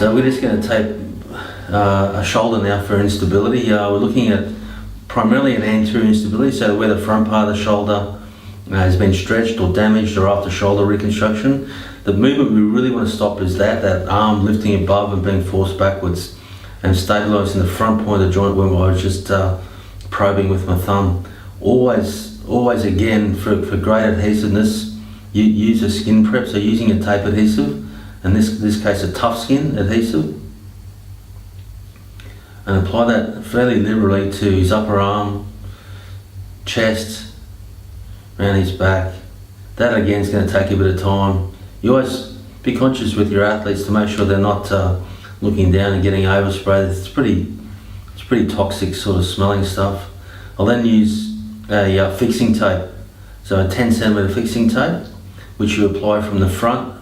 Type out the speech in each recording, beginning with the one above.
So we're just going to tape a shoulder now for instability. We're looking at primarily an anterior instability, so where the front part of the shoulder has been stretched or damaged, or after shoulder reconstruction. The movement we really want to stop is that arm lifting above and being forced backwards, and stabilising the front point of the joint where I was just probing with my thumb. Always again, for great adhesiveness, you use a skin prep, so using a tape adhesive, in this case a tough skin adhesive, and apply that fairly liberally to his upper arm, chest, around his back. That again is going to take a bit of time. You always be conscious with your athletes to make sure they're not looking down and getting oversprayed. It's pretty toxic sort of smelling stuff. I'll then use a fixing tape, so a 10 centimeter fixing tape, which you apply from the front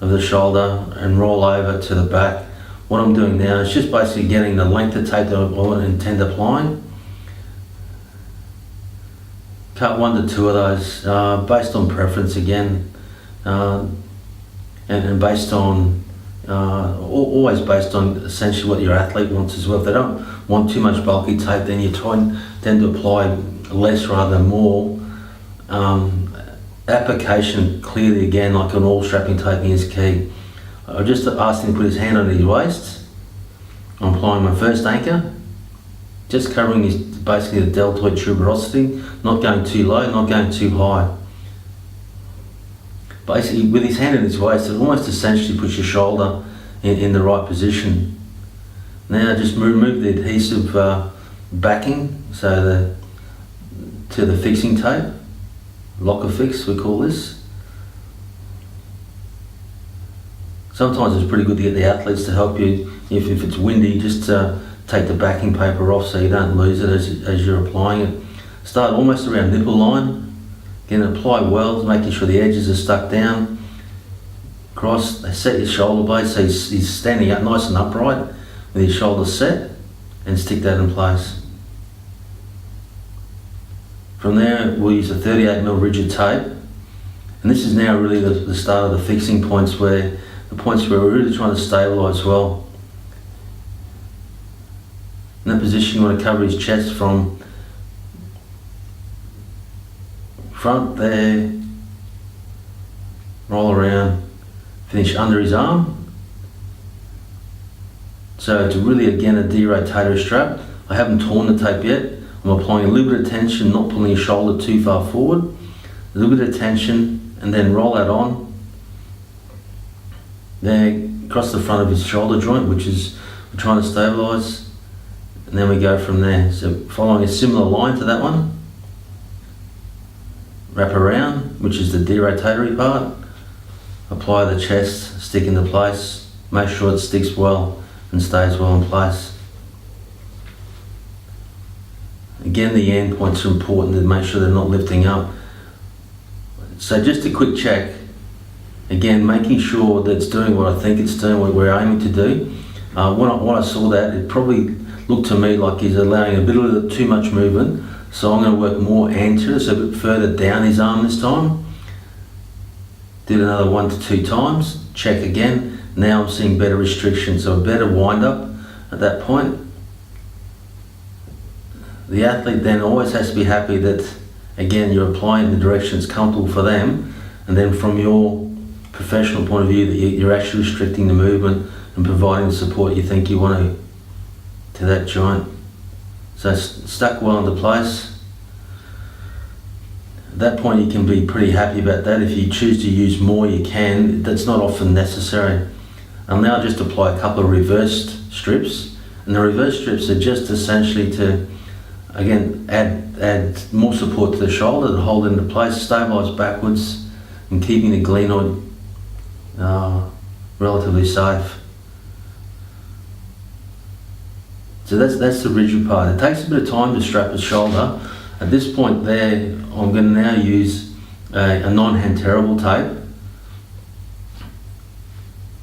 of the shoulder and roll over to the back. What I'm doing now is just basically getting the length of tape that I intend applying. Cut 1 to 2 of those, based on preference again, and based on always based on essentially what your athlete wants as well. If they don't want too much bulky tape, then you tend to apply less rather than more. Application clearly again, like on all strapping taping, is key. I just asked him to put his hand on his waist. I'm applying my first anchor, just covering his basically the deltoid tuberosity, not going too low, not going too high. Basically, with his hand in his waist, it almost essentially puts your shoulder in the right position. Now just remove the adhesive backing, so to the fixing tape, locker fix we call this. Sometimes it's pretty good to get the athletes to help you if it's windy, just take the backing paper off so you don't lose it as you're applying it. Start almost around nipple line. Again, apply well, making sure the edges are stuck down. Cross, set your shoulder blade so he's standing up nice and upright with his shoulders set, and stick that in place. From there, we'll use a 38mm rigid tape, and this is now really the start of the fixing points, where we're really trying to stabilise well. In that position, you want to cover his chest from front there, roll around, finish under his arm. So it's really again a derotatory strap. I haven't torn the tape yet. I'm applying a little bit of tension, not pulling your shoulder too far forward. A little bit of tension, and then roll that on. There, across the front of his shoulder joint, which is we're trying to stabilise, and then we go from there. So following a similar line to that one. Wrap around, which is the derotatory part. Apply the chest, stick into place. Make sure it sticks well and stays well in place. Again, the end points are important to make sure they're not lifting up. So just a quick check. Again, making sure that it's doing what I think it's doing, what we're aiming to do. When I saw that, it probably looked to me like he's allowing a bit of too much movement. So I'm going to work more anterior, so a bit further down his arm this time. Did another 1 to 2 times, check again. Now I'm seeing better restriction, so a better wind up at that point. The athlete then always has to be happy that, again, you're applying the direction that's comfortable for them, and then from your professional point of view, that you're actually restricting the movement and providing the support you think you want to that joint. So it's stuck well into place. At that point you can be pretty happy about that. If you choose to use more, you can. That's not often necessary. I'll now just apply a couple of reversed strips, and the reverse strips are just essentially to, again, add more support to the shoulder to hold it into place, stabilise backwards, and keeping the glenoid relatively safe. So that's the rigid part. It takes a bit of time to strap the shoulder. At this point there, I'm going to now use a non-hand terrible tape.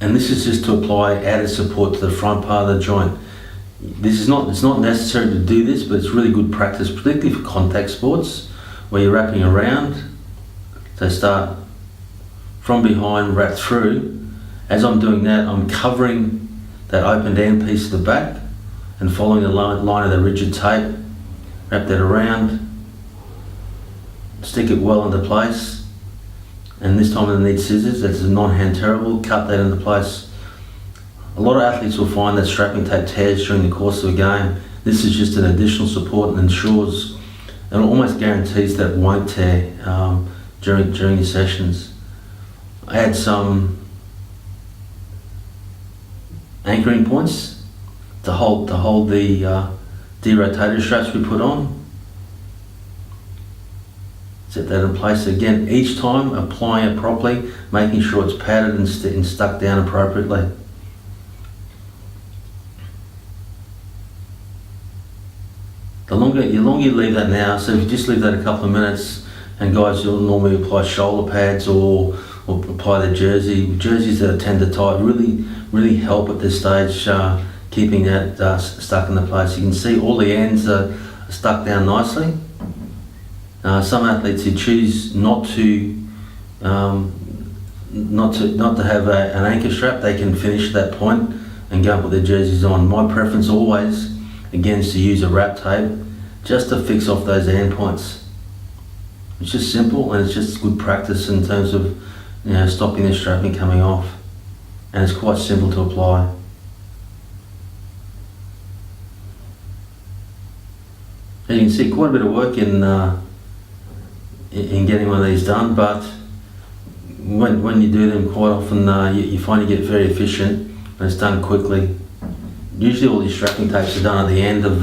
And this is just to apply added support to the front part of the joint. It's not necessary to do this, but it's really good practice, particularly for contact sports, where you're wrapping around. So start from behind, wrap through. As I'm doing that, I'm covering that opened end piece to the back, and following the line of the rigid tape, wrap that around, stick it well into place, and this time I need scissors. That's a non-hand terrible. Cut that into place. A lot of athletes will find that strapping tape tears during the course of a game. This is just an additional support and ensures and almost guarantees that it won't tear during your sessions. I had some anchoring points to hold the derotator straps we put on. Set that in place again. Each time applying it properly, making sure it's padded and stuck down appropriately. The longer you leave that now, so if you just leave that a couple of minutes, and guys will normally apply shoulder pads or apply the jerseys that are tender tight, really help at this stage, keeping that stuck in the place. You can see all the ends are stuck down nicely. Some athletes who choose not to have an anchor strap, they can finish at that point and go and put their jerseys on. My preference always, again, is to use a wrap tape just to fix off those end points. It's just simple, and it's just good practice in terms of stopping the strapping coming off, and it's quite simple to apply. As you can see, quite a bit of work in getting one of these done, but when you do them, quite often you find you get very efficient and it's done quickly. Usually all these strapping tapes are done at the end of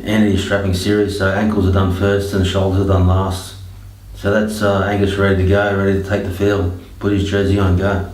your strapping series, so ankles are done first and shoulders are done last. So that's Angus ready to go, ready to take the field, put his jersey on and go.